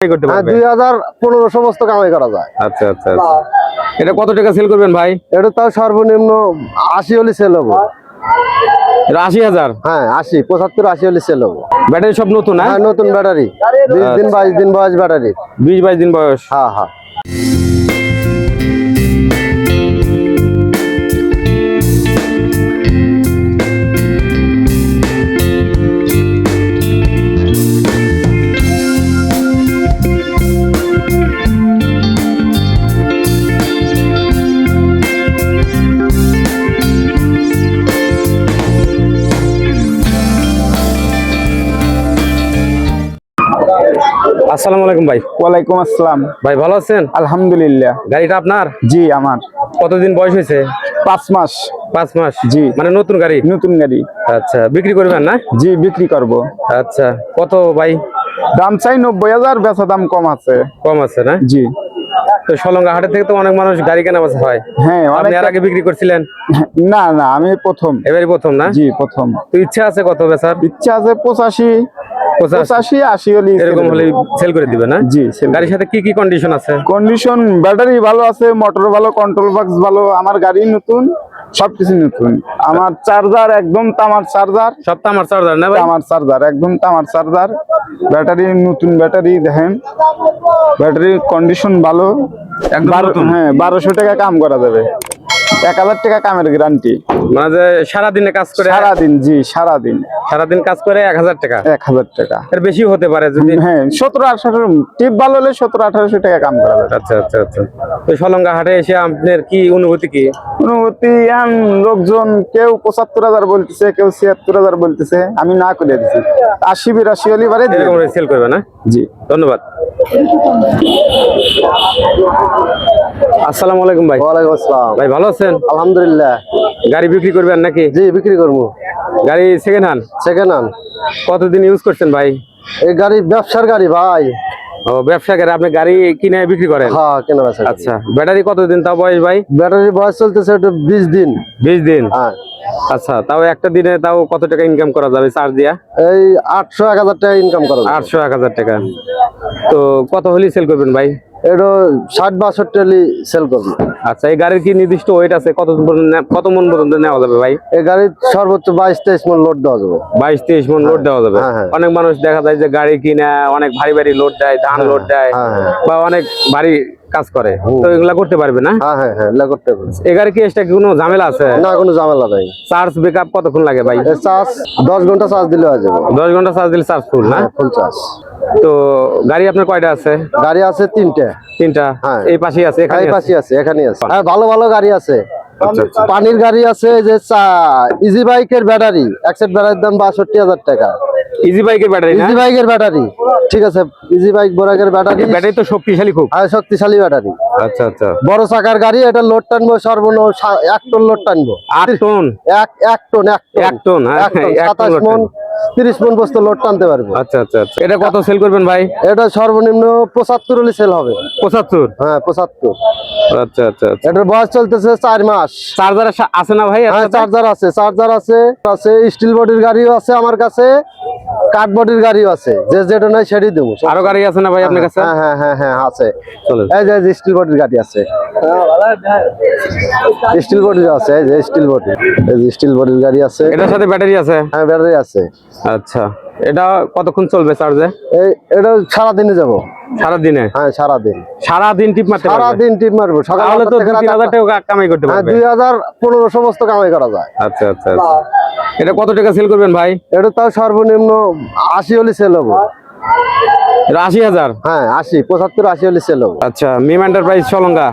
করতে পারবে 2015 সমস্ত কামাই করা যায়। আচ্ছা আচ্ছা আচ্ছা। এটা কত টাকা সেল করবেন ভাই? এটা তাও সর্বনিম্ন 80 হলে সেল হবো। এটা 80,000? হ্যাঁ 80, 75, 80 হলে সেল হবো। ব্যাটারি সব নতুন? হ্যাঁ নতুন ব্যাটারি, 20 দিন 22 দিন বয়স ব্যাটারি। 20-22 দিন বয়স। হ্যাঁ হ্যাঁ। আসসালামু আলাইকুম ভাই। ওয়ালাইকুম আসসালাম। ভাই ভালো আছেন? আলহামদুলিল্লাহ। গাড়িটা আপনার? জি আমার। কতদিন বয়স হয়েছে? 5 মাস। 5 মাস? জি। মানে নতুন গাড়ি? নতুন গাড়ি। আচ্ছা, বিক্রি করবেন না? জি বিক্রি করব। আচ্ছা, কত ভাই? দাম চাই 90,000, বেচা দাম কম আছে। কম আছে না? জি। তো সলঙ্গা হাটের থেকে তো অনেক মানুষ গাড়ি কেনা বেচা হয়। হ্যাঁ আপনি অনেক। এর আগে বিক্রি করছিলেন? না না আমি প্রথম। এবারই প্রথম না? জি প্রথম। তো ইচ্ছা আছে কত বেচার? ইচ্ছা আছে 85, 80 হলে এরকম হলে সেল করে দিবে না? জি। গাড়ির সাথে কি কি কন্ডিশন আছে? কন্ডিশন ব্যাটারি ভালো আছে, মোটর ভালো, কন্ট্রোল বক্স ভালো, আমার গাড়ি নতুন, সবকিছু নতুন। আমার চার্জার একদম তামার চার্জার। সব তো আমার চার্জার না ভাই? তামার চার্জার, একদম তামার চার্জার। ব্যাটারি নতুন ব্যাটারি, দেখেন ব্যাটারি কন্ডিশন ভালো একদম নতুন? হ্যাঁ 1200 টাকা কাম করা যাবে, 1000 টাকা কামের গ্যারান্টি। মানে যে সারাদিনে কাজ করে? সারাদিন। জি সারাদিন। সারাদিন কাজ করে 1000 টাকা? 1000 টাকা। এর বেশি হতে পারে যদি? হ্যাঁ 17-18 টিপ ভালো হলে 1700-1800 টাকা কাম করা যাবে। আচ্ছা আচ্ছা আচ্ছা। তো সলঙ্গা হাটে এসে আপনার কি অনুভূতি কি? অনুভূতি লোকজন কেউ 75,000 বলতেছে, কেউ 76,000 বলতেছে, আমি না করে দিচ্ছি 80-82 হলে বারে এরকম সেল করবে না? জি ধন্যবাদ। আসসালামু আলাইকুম ভাই। ওয়ালাইকুম আসসালাম। ভাই ভালো আছেন? আলহামদুলিল্লাহ। গাড়ি বিক্রি করবেন নাকি? জি বিক্রি করবো। গাড়ি সেকেন্ড হ্যান্ড? Second hand. কতদিন ইউজ করছেন ভাই? এই গাড়ি ব্যবসার গাড়ি ভাই। ও ব্যবসা করে আপনি গাড়ি কিনে বিক্রি করেন? হ্যাঁ কেনা বেচা। আচ্ছা, ব্যাটারি কতদিন তাও বয়স ভাই? ব্যাটারি বয়স চলতেছে 20 দিন। 20 দিন? হ্যাঁ। আচ্ছা, তাও একটা দিনে তাও কত টাকা ইনকাম করা যাবে চার্জ দিয়া? এই 800-1000 টাকা ইনকাম করা যায়। 800-1000 টাকা। তো কত হলে সেল করবেন ভাই? এটা 60-62 হলে সেল করবো। আচ্ছা, এই গাড়ির কি নির্দিষ্ট ওয়েট আছে? কত মন পর্যন্ত নেওয়া যাবে ভাই? এই গাড়ির সর্বোচ্চ 22-23 মন লোড দেওয়া যাবে। 22-23 মন লোড দেওয়া যাবে? হ্যাঁ, হ্যাঁ। অনেক মানুষ দেখা যায় যে গাড়ি কিনা অনেক ভারী ভারী লোড দেয়, ধান লোড দেয়, হ্যাঁ, হ্যাঁ। বা অনেক ভারী কাজ করে, তো এগুলা করতে পারবে না? হ্যাঁ হ্যাঁ হ্যাঁ, এগুলা করতে পারবে। এই গাড়ি কি এক্সট্রা কোনো ঝামেলা আছে? না কোনো ঝামেলা নাই। চার্জ ব্যাকআপ কতক্ষণ লাগে ভাই? এর চার্জ 10 ঘন্টা চার্জ দিলে হয়ে যাবে। 10 ঘন্টা চার্জ দিলে চার্জ ফুল না? Full charge. তো গাড়ি আপনার কয়টা আছে? গাড়ি আছে 3টে। 3টা? হ্যাঁ। এই পাশেই আছে? এখানে এই পাশে আছে, এখানেই আছে। হ্যাঁ ভালো ভালো গাড়ি আছে। আচ্ছা আচ্ছা। পানির গাড়ি আছে, এই যে ইজি বাইকের ব্যাটারি, এক সেট ব্যাটারির দাম 62,000 টাকা। ইজি বাইকের ব্যাটারি না? ইজি বাইকের ব্যাটারি, ঠিক আছে। ইজি বাইক বোরাকের ব্যাটারি। ব্যাটারি তো শক্তিশালী খুব? হ্যাঁ শক্তিশালী ব্যাটারি। আচ্ছা আচ্ছা। বড় চাকার গাড়ি, এটা লোড টানবো সর্বনিম্ন 1 টন লোড টানবো। 8 টন? 1 টন। 1 টন? হ্যাঁ 27 মন 30 মন বস্তু লোড টানতে পারবো। আচ্ছা আচ্ছা আচ্ছা। এটা কত সেল করবেন ভাই? এটা সর্বনিম্ন 75 হলে সেল হবে। 75? হ্যাঁ 75। আচ্ছা আচ্ছা আচ্ছা। এটার বয়স চলতেছে 4 মাস। চার্জার আছে না ভাই? হ্যাঁ চার্জার আছে, আছে স্টিল বডির গাড়িও আছে আমার কাছে, কাঠ বডির গাড়িও আছে। যে যেটা নাই সেটাই দেবো। আরো গাড়ি আছে না ভাই আপনার কাছে? হ্যাঁ হ্যাঁ হ্যাঁ হ্যাঁ আছে। চলো। এই যে স্টিল বডির গাড়ি আছে, স্টিল বডির আছে, এই যে স্টিল বডি, এই যে স্টিল বডির গাড়ি আছে। এটার সাথে ব্যাটারি আছে? হ্যাঁ ব্যাটারি আছে। আচ্ছা, এটা কতক্ষণ চলবে চার্জে? এটা সারাদিনে যাবো। সারাদিনে? হ্যাঁ সারাদিন। সারাদিন টিপ মারতে পারবে? সারাদিন টিপ মারবো। তাহলে তো 2-3,000 টাকা কামাই করতে হ্যাঁ পারবে? 2015 সমস্ত কামাই করা যায়। আচ্ছা আচ্ছা আচ্ছা। এটা কত টাকা সেল করবেন ভাই? এটা তাও সর্বনিম্ন 80 হলে সেল হবো। এটা 80,000? হ্যাঁ 80, 75-80 হলে সেল হবো। আচ্ছা, মিম এন্টারপ্রাইজ সলঙ্গা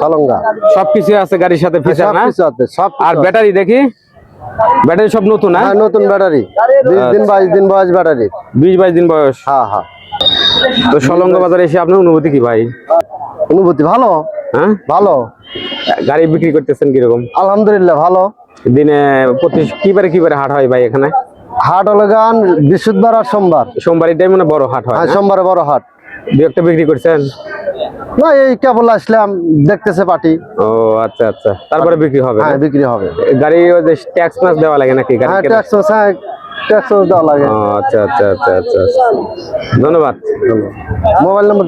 সলঙ্গা সবকিছু আছে গাড়ির সাথে, ফিচার না? সবকিছু আছে, সব। আর ব্যাটারি দেখি, ব্যাটারি সব নতুন না? হ্যাঁ নতুন ব্যাটারি, 20 দিন 22 দিন বয়স ব্যাটারি। 20-22 দিন বয়স? হ্যাঁ হ্যাঁ। তো সলঙ্গা বাজারে এসে আপনার অনুভূতি কি ভাই? অনুভূতি ভালো। হ্যাঁ ভালো। গাড়ি বিক্রি করতেছেন কিরকম? আলহামদুলিল্লাহ ভালো। দিনে প্রতি কিবারে হাট হয় ভাই এখানে? হাট হলো গান বৃহস্পতিবার আর সোমবার। সোমবার এটাই মানে বড় হাট হয়? হ্যাঁ সোমবারে বড় হাট। 2-1টা বিক্রি করছেন? না এই কেবল আসলাম, দেখতেছে পার্টি। ও আচ্ছা আচ্ছা, তারপরে বিক্রি হবে? হ্যাঁ বিক্রি হবে। গাড়ি ওই যে ট্যাক্স মাস দেওয়া লাগে নাকি গাড়ি? হ্যাঁ ট্যাক্স আছে, ট্যাক্স দেওয়া লাগে। ও, আচ্ছা আচ্ছা আচ্ছা আচ্ছা আচ্ছা। ধন্যবাদ। মোবাইল নম্বর